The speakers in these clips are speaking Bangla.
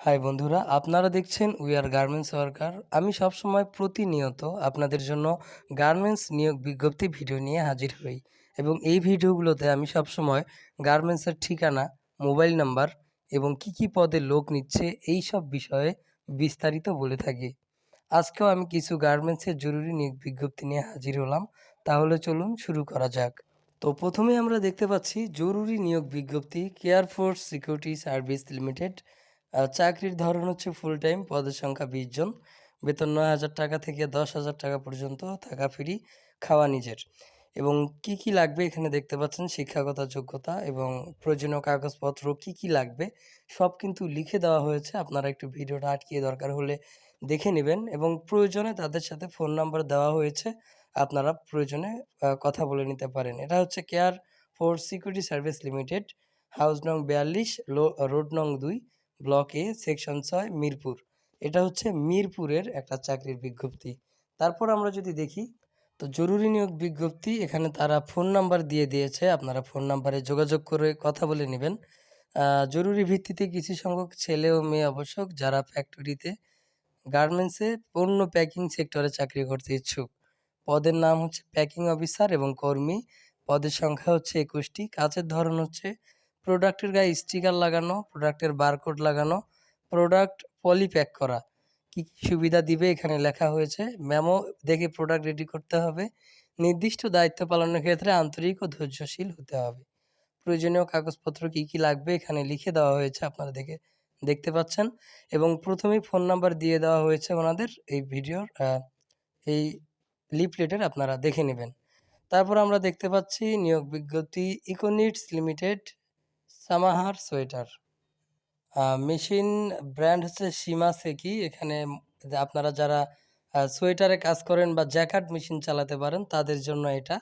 হাই বন্ধুরা, আপনারা দেখছেন উই আর গার্মেন্টস ওয়ার্কার। আমি সবসময় প্রতিনিয়ত আপনাদের জন্য গার্মেন্টস নিয়োগ বিজ্ঞপ্তি ভিডিও নিয়ে হাজির হই এবং এই ভিডিওগুলোতে আমি সবসময় গার্মেন্টসের ঠিকানা, মোবাইল নাম্বার এবং কি পদে লোক নিচ্ছে এই সব বিষয়ে বিস্তারিত বলে থাকি। আজকেও আমি কিছু গার্মেন্টসের জরুরি নিয়োগ বিজ্ঞপ্তি নিয়ে হাজির হলাম। তাহলে চলুন শুরু করা যাক। তো প্রথমে আমরা দেখতে পাচ্ছি জরুরি নিয়োগ বিজ্ঞপ্তি, care force security service limited. চাকরির ধরন হচ্ছে ফুল টাইম, পদের সংখ্যা 20 জন, বেতন 9,000 টাকা থেকে 10,000 টাকা পর্যন্ত, থাকা ফ্রি, খাওয়া নিজের। এবং কি লাগবে এখানে দেখতে পাচ্ছেন, শিক্ষাগত যোগ্যতা এবং প্রয়োজনীয় কাগজপত্র কি লাগবে সব কিন্তু লিখে দেওয়া হয়েছে। আপনারা একটু ভিডিওটা আটকিয়ে দরকার হলে দেখে নেবেন এবং প্রয়োজনে তাদের সাথে ফোন নাম্বার দেওয়া হয়েছে, আপনারা প্রয়োজনে কথা বলে নিতে পারেন। এটা হচ্ছে care force security service limited, house নং 42, রোড নং 2, ব্লক এ, সেকশন 6, মিরপুর। এটা হচ্ছে মিরপুরের একটা চাকরির বিজ্ঞপ্তি। তারপর আমরা যদি দেখি, তো জরুরি নিয়োগ বিজ্ঞপ্তি এখানে তারা ফোন নাম্বার দিয়ে দিয়েছে, আপনারা ফোন নাম্বারে যোগাযোগ করে কথা বলে নেবেন। জরুরি ভিত্তিতে কিছু সংখ্যক ছেলে ও মেয়ে আবশ্যক, যারা ফ্যাক্টরিতে, গার্মেন্টসে, পণ্য প্যাকিং সেক্টরে চাকরি করতে ইচ্ছুক। পদের নাম হচ্ছে প্যাকিং অফিসার এবং কর্মী। পদের সংখ্যা হচ্ছে 21টি। কাজের ধরন হচ্ছে প্রোডাক্টের গায়ে স্টিকার লাগানো, প্রোডাক্টের বারকোড লাগানো, প্রোডাক্ট পলিপ্যাক করা। কি সুবিধা দিবে এখানে লেখা হয়েছে। মেমো দেখে প্রোডাক্ট রেডি করতে হবে। নির্দিষ্ট দায়িত্ব পালনের ক্ষেত্রে আন্তরিক ও ধৈর্যশীল হতে হবে। প্রয়োজনীয় কাগজপত্র কি লাগবে এখানে লিখে দেওয়া হয়েছে, আপনারা দেখতে পাচ্ছেন। এবং প্রথমেই ফোন নাম্বার দিয়ে দেওয়া হয়েছে ওনাদের, এই ভিডিওর এই লিফলেটের, আপনারা দেখে নেবেন। তারপর আমরা দেখতে পাচ্ছি নিয়োগ বিজ্ঞপ্তি, ইকোনিটস লিমিটেড, সামাহার সোয়েটার। মেশিন ব্র্যান্ড হচ্ছে সীমা সেকি। এখানে আপনারা যারা সোয়েটারে কাজ করেন বা জ্যাকেট মেশিন চালাতে পারেন তাদের জন্য এটা।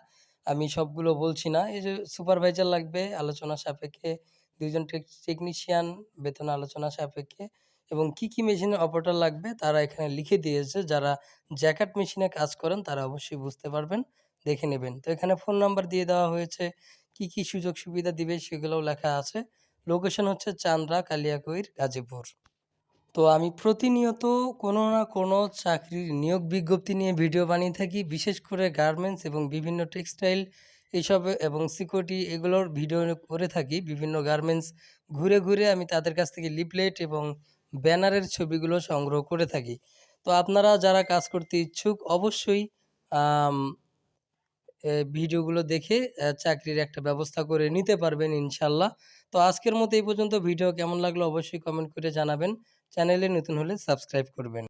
আমি সবগুলো বলছি না। এই যে সুপারভাইজার লাগবে আলোচনা সাপেক্ষে, ২ জন টেকনিশিয়ান বেতন আলোচনা সাপেক্ষে, এবং কি মেশিনের অপারেটর লাগবে তারা এখানে লিখে দিয়েছে। যারা জ্যাকেট মেশিনে কাজ করেন তারা অবশ্যই বুঝতে পারবেন, দেখে নেবেন। তো এখানে ফোন নাম্বার দিয়ে দেওয়া হয়েছে, কি সুযোগ সুবিধা দিবে সেগুলোও লেখা আছে। লোকেশন হচ্ছে চান্দ্রা, কালিয়াকৈর, গাজীপুর। তো আমি প্রতিনিয়ত কোনো না কোনো চাকরির নিয়োগ বিজ্ঞপ্তি নিয়ে ভিডিও বানিয়ে থাকি, বিশেষ করে গার্মেন্টস এবং বিভিন্ন টেক্সটাইল এইসব এবং সিকিউরিটি, এগুলোর ভিডিও করে থাকি। বিভিন্ন গার্মেন্টস ঘুরে আমি তাদের কাছ থেকে লিফলেট এবং ব্যানারের ছবিগুলো সংগ্রহ করে থাকি। তো আপনারা যারা কাজ করতে ইচ্ছুক অবশ্যই ভিডিওগুলো দেখে চাকরির একটা ব্যবস্থা করে নিতে পারবেন ইনশাল্লাহ। তো আজকের মতো এই পর্যন্ত। ভিডিও কেমন লাগলো অবশ্যই কমেন্ট করে জানাবেন। চ্যানেলে নতুন হলে সাবস্ক্রাইব করবেন।